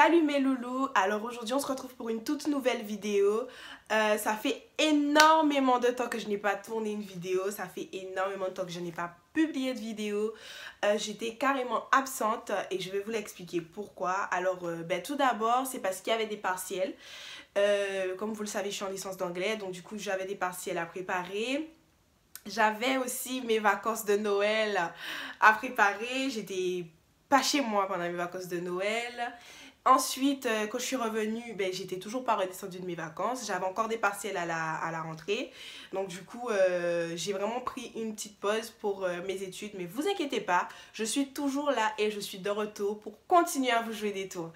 Salut mes loulous, alors aujourd'hui on se retrouve pour une toute nouvelle vidéo. Ça fait énormément de temps que je n'ai pas tourné une vidéo, ça fait énormément de temps que je n'ai pas publié de vidéo. J'étais carrément absente et je vais vous l'expliquer pourquoi. Alors tout d'abord c'est parce qu'il y avait des partiels. Comme vous le savez, je suis en licence d'anglais, donc du coup j'avais des partiels à préparer. J'avais aussi mes vacances de Noël à préparer, j'étais pas chez moi pendant mes vacances de Noël. Ensuite, quand je suis revenue, j'étais toujours pas redescendue de mes vacances. J'avais encore des partiels à la rentrée. Donc du coup, j'ai vraiment pris une petite pause pour mes études. Mais vous inquiétez pas, je suis toujours là et je suis de retour pour continuer à vous jouer des tours.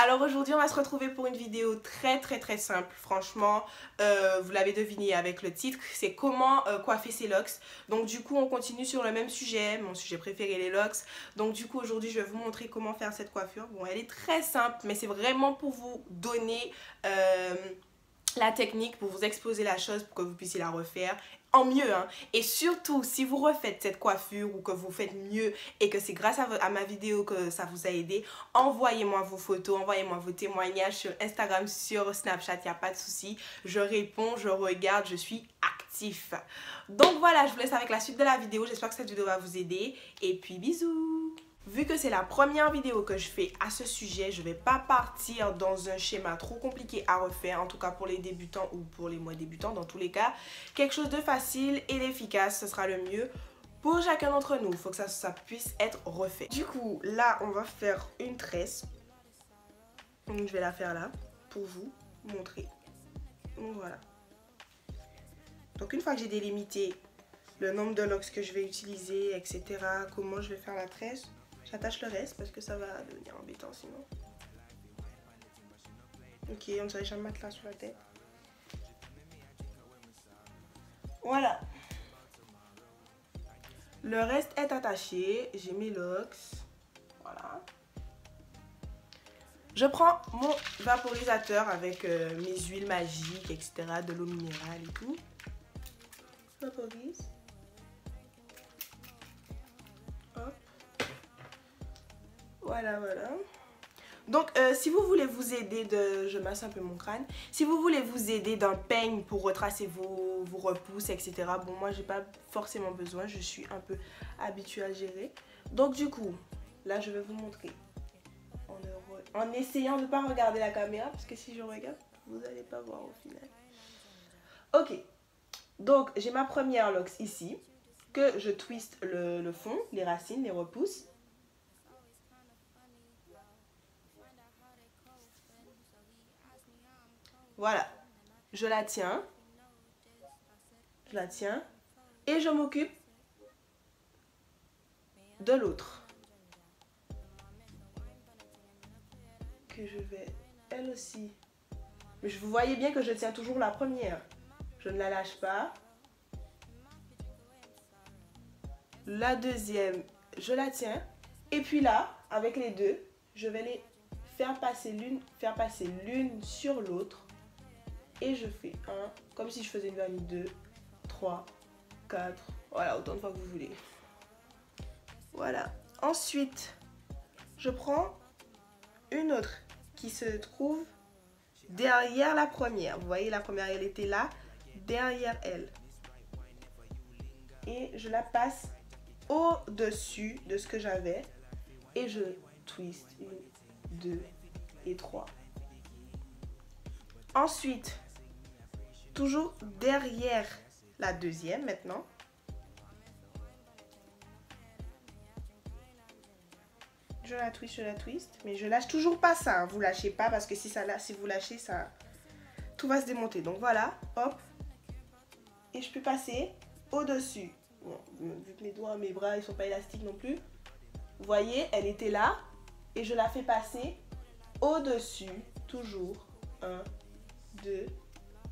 Alors aujourd'hui, on va se retrouver pour une vidéo très simple. Franchement, vous l'avez deviné avec le titre, c'est comment coiffer ses locks. Donc du coup, on continue sur le même sujet, mon sujet préféré, les locks. Donc du coup, aujourd'hui, je vais vous montrer comment faire cette coiffure. Bon, elle est très simple, mais c'est vraiment pour vous donner la technique, pour vous exposer la chose, pour que vous puissiez la refaire en mieux, hein. Et surtout, si vous refaites cette coiffure ou que vous faites mieux et que c'est grâce à ma vidéo que ça vous a aidé, envoyez-moi vos photos, envoyez-moi vos témoignages sur Instagram, sur Snapchat, il n'y a pas de souci. Je réponds, je regarde, je suis actif. Donc voilà, je vous laisse avec la suite de la vidéo. J'espère que cette vidéo va vous aider. Et puis bisous! Vu que c'est la première vidéo que je fais à ce sujet, je ne vais pas partir dans un schéma trop compliqué à refaire, en tout cas pour les débutants ou pour les moins débutants, dans tous les cas. Quelque chose de facile et d'efficace, ce sera le mieux pour chacun d'entre nous. Il faut que ça puisse être refait. Du coup, là, on va faire une tresse. Donc, je vais la faire là, pour vous montrer. Donc, voilà. Donc, une fois que j'ai délimité le nombre de locks que je vais utiliser, etc., comment je vais faire la tresse, j'attache le reste parce que ça va devenir embêtant sinon. Ok, on dirait que j'ai un matelas sur la tête. Voilà. Le reste est attaché. J'ai mes locks. Voilà. Je prends mon vaporisateur avec mes huiles magiques, etc. De l'eau minérale et tout. Je vaporise. Hop. Voilà. Donc, si vous voulez vous aider de... Je masse un peu mon crâne. Si vous voulez vous aider d'un peigne pour retracer vos repousses, etc. Bon, moi, j'ai pas forcément besoin. Je suis un peu habituée à gérer. Donc, du coup, là, je vais vous montrer. En essayant de ne pas regarder la caméra. Parce que si je regarde, vous n'allez pas voir au final. Ok. Donc, j'ai ma première locks ici. Que je twiste le fond, les racines, les repousses. Voilà, je la tiens et je m'occupe de l'autre que je vais elle aussi. Mais vous voyez bien que je tiens toujours la première, je ne la lâche pas. La deuxième, je la tiens et puis là, avec les deux, je vais les faire passer l'une sur l'autre. Et je fais 1, comme si je faisais une vanille, 2, 3, 4, voilà, autant de fois que vous voulez. Voilà. Ensuite, je prends une autre qui se trouve derrière la première. Vous voyez, la première, elle était là, derrière elle. Et je la passe au-dessus de ce que j'avais. Et je twist 1, 2 et 3. Ensuite, toujours derrière la deuxième maintenant. Je la twist, mais je lâche toujours pas ça, hein. Vous lâchez pas parce que si vous lâchez ça, tout va se démonter. Donc voilà, hop. Et je peux passer au-dessus. Bon, vu que mes doigts, mes bras, ils sont pas élastiques non plus. Vous voyez, elle était là et je la fais passer au-dessus, toujours. 1, 2,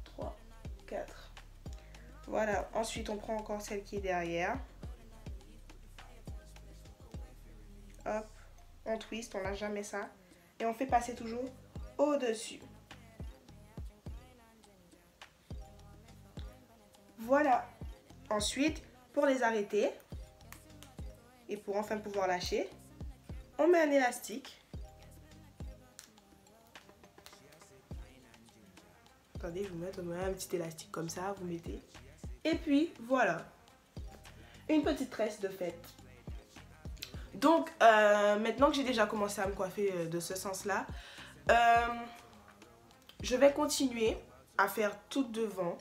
3, 4. Voilà, ensuite on prend encore celle qui est derrière. Hop, on twist, on lâche jamais ça. Et on fait passer toujours au-dessus. Voilà. Ensuite, pour les arrêter, et pour enfin pouvoir lâcher, on met un élastique. Attendez, je vous mets un petit élastique comme ça, vous mettez. Et puis, voilà. Une petite tresse de fête. Donc, maintenant que j'ai déjà commencé à me coiffer de ce sens-là, je vais continuer à faire tout devant.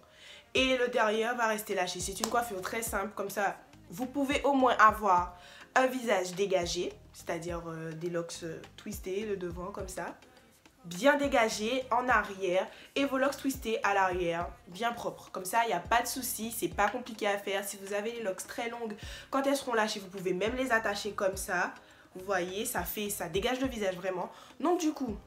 Et le derrière va rester lâché. C'est une coiffure très simple, comme ça, vous pouvez au moins avoir un visage dégagé, c'est-à-dire des locks twistés, le devant comme ça, bien dégagé en arrière et vos locks twistés à l'arrière, bien propres. Comme ça, il n'y a pas de souci, c'est pas compliqué à faire. Si vous avez les locks très longues, quand elles seront lâchées, vous pouvez même les attacher comme ça. Vous voyez, ça dégage le visage vraiment. Donc du coup,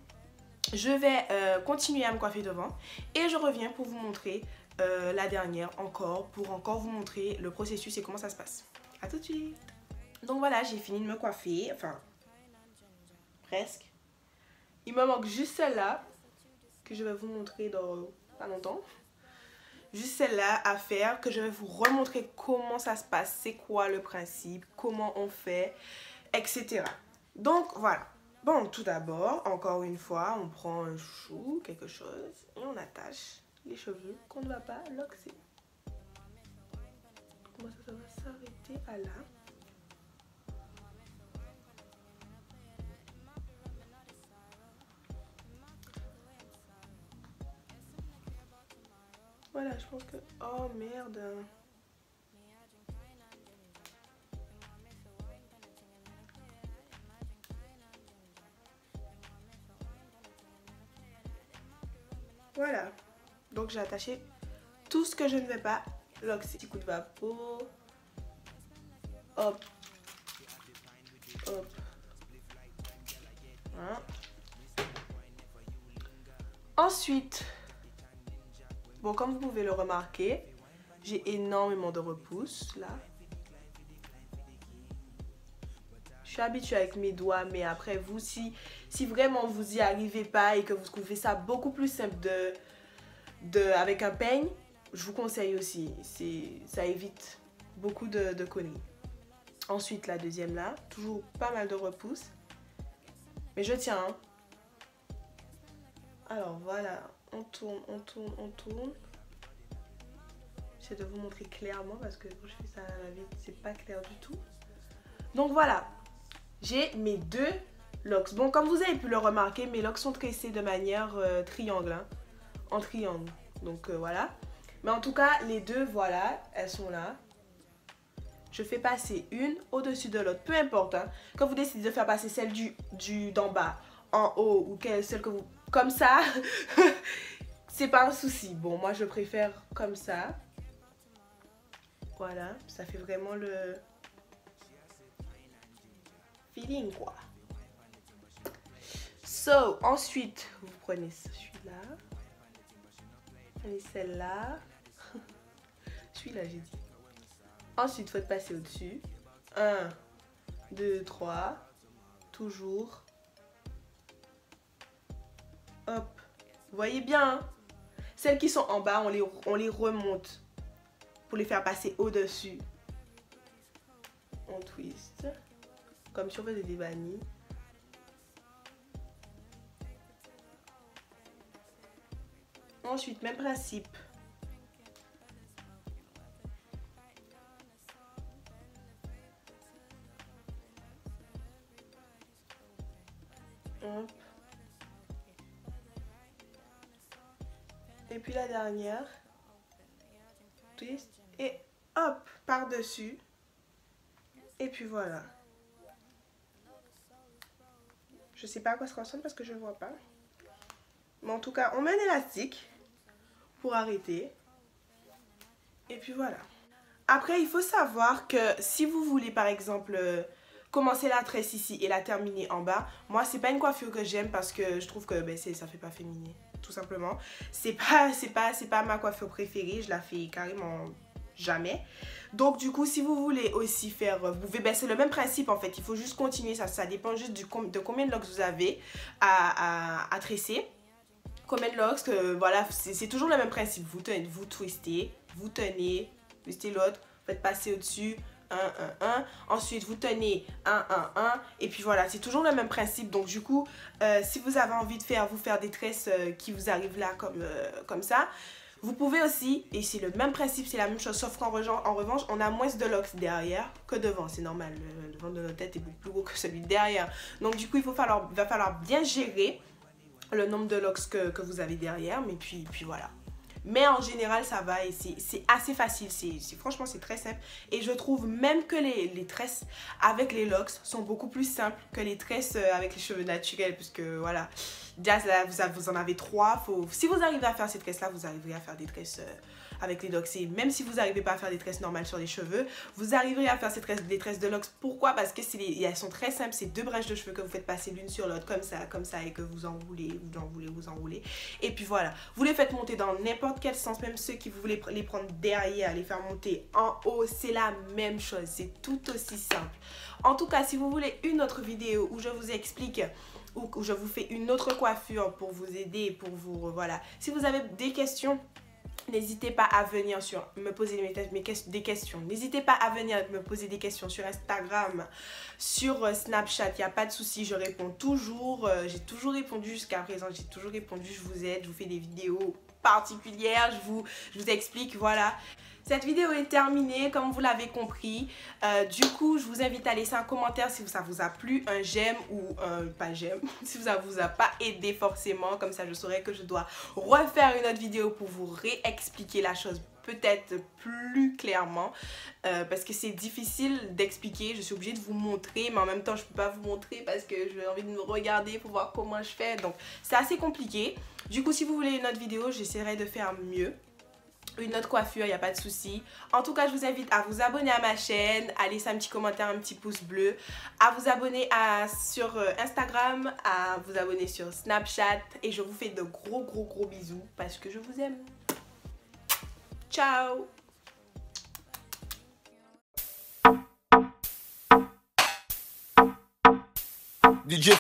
je vais continuer à me coiffer devant et je reviens pour vous montrer la dernière pour encore vous montrer le processus et comment ça se passe. A tout de suite. Donc voilà, j'ai fini de me coiffer, enfin presque. Il me manque juste celle-là que je vais vous montrer dans pas longtemps. Juste celle-là à faire que je vais vous remontrer comment ça se passe, c'est quoi le principe, comment on fait, etc. Donc voilà. Bon, tout d'abord, encore une fois, on prend un chou, quelque chose, et on attache les cheveux qu'on ne va pas loxer. Comment ça va s'arrêter à là. Voilà, je pense que... Oh merde. Voilà. Donc j'ai attaché tout ce que je ne vais pas loxer. Petit coup de vapeau. Hop. Hop. Voilà. Ensuite, bon, comme vous pouvez le remarquer, j'ai énormément de repousse là. Je suis habituée avec mes doigts, mais après vous, si vraiment vous y arrivez pas et que vous trouvez ça beaucoup plus simple avec un peigne, je vous conseille aussi. Ça évite beaucoup de conneries. Ensuite, la deuxième là, toujours pas mal de repousse. Mais je tiens. Hein. Alors voilà, on tourne, on tourne, on tourne. J'essaie de vous montrer clairement parce que quand je fais ça à la vite, c'est pas clair du tout. Donc voilà, j'ai mes deux locks. Bon, comme vous avez pu le remarquer, mes locks sont tressés de manière triangle, hein, en triangle. Donc voilà. Mais en tout cas, les deux, voilà, elles sont là. Je fais passer une au-dessus de l'autre, peu importe. Hein. Quand vous décidez de faire passer celle d'en bas en haut ou celle que vous... Comme ça, c'est pas un souci. Bon, moi je préfère comme ça. Voilà, ça fait vraiment le feeling quoi. So, ensuite, vous prenez celui-là. Prenez celle-là. Celui-là, j'ai dit. Ensuite, il faut passer au-dessus. 1, 2, 3. Toujours. Hop. Vous voyez bien. Hein? Celles qui sont en bas, on les remonte pour les faire passer au-dessus. On twist. Comme si on faisait des vanilles. Ensuite, même principe. Hop. Et puis la dernière. Twist. Et hop, par-dessus. Et puis voilà. Je sais pas à quoi ça ressemble parce que je ne vois pas. Mais en tout cas, on met un élastique pour arrêter. Et puis voilà. Après, il faut savoir que si vous voulez par exemple commencer la tresse ici et la terminer en bas, moi c'est pas une coiffure que j'aime parce que je trouve que ça fait pas féminin, tout simplement. C'est pas ma coiffure préférée, je la fais carrément jamais. Donc du coup, si vous voulez aussi faire, vous pouvez, c'est le même principe en fait, il faut juste continuer, ça dépend juste de combien de locks vous avez à tresser. Combien de locks, voilà, c'est toujours le même principe, vous twistez, vous tenez, twistez l'autre, faites passer au-dessus, Ensuite, vous tenez 1, 1, 1. Et puis voilà, c'est toujours le même principe. Donc du coup, si vous avez envie de vous faire des tresses qui vous arrivent là comme ça, vous pouvez aussi, et c'est le même principe, c'est la même chose, sauf qu'en revanche, on a moins de locks derrière que devant. C'est normal, le devant de notre tête est beaucoup plus gros que celui de derrière. Donc du coup, il va falloir bien gérer le nombre de locks que vous avez derrière. Mais puis voilà. Mais en général, ça va et c'est assez facile. Franchement, c'est très simple. Et je trouve même que les tresses avec les locks sont beaucoup plus simples que les tresses avec les cheveux naturels. Parce que voilà, déjà là, vous en avez 3. Si vous arrivez à faire ces tresses-là, vous arriverez à faire des tresses avec les locks. Et même si vous n'arrivez pas à faire des tresses normales sur les cheveux, vous arriverez à faire des tresses de locks. Pourquoi? Parce que elles sont très simples. C'est 2 brèches de cheveux que vous faites passer l'une sur l'autre comme ça et que vous enroulez, vous enroulez. Et puis voilà, vous les faites monter dans n'importe quel sens, même ceux qui vous voulez les prendre derrière, les faire monter en haut, c'est la même chose. C'est tout aussi simple. En tout cas, si vous voulez une autre vidéo où je vous explique ou où je vous fais une autre coiffure pour vous aider, pour vous, voilà. Si vous avez des questions, n'hésitez pas à venir me poser des questions. N'hésitez pas à venir me poser des questions sur Instagram, sur Snapchat. Il n'y a pas de souci, je réponds toujours. J'ai toujours répondu jusqu'à présent. J'ai toujours répondu, je vous aide, je vous fais des vidéos particulières, je vous explique, voilà. Cette vidéo est terminée, comme vous l'avez compris. Du coup, je vous invite à laisser un commentaire si ça vous a plu, un j'aime ou un pas j'aime, si ça vous a pas aidé forcément. Comme ça, je saurai que je dois refaire une autre vidéo pour vous réexpliquer la chose peut-être plus clairement. Parce que c'est difficile d'expliquer. Je suis obligée de vous montrer, mais en même temps, je ne peux pas vous montrer parce que j'ai envie de me regarder pour voir comment je fais. Donc, c'est assez compliqué. Du coup, si vous voulez une autre vidéo, j'essaierai de faire mieux. Une autre coiffure, il n'y a pas de souci. En tout cas, je vous invite à vous abonner à ma chaîne, à laisser un petit commentaire, un petit pouce bleu, à vous abonner sur Instagram, à vous abonner sur Snapchat. Et je vous fais de gros bisous parce que je vous aime. Ciao! DJ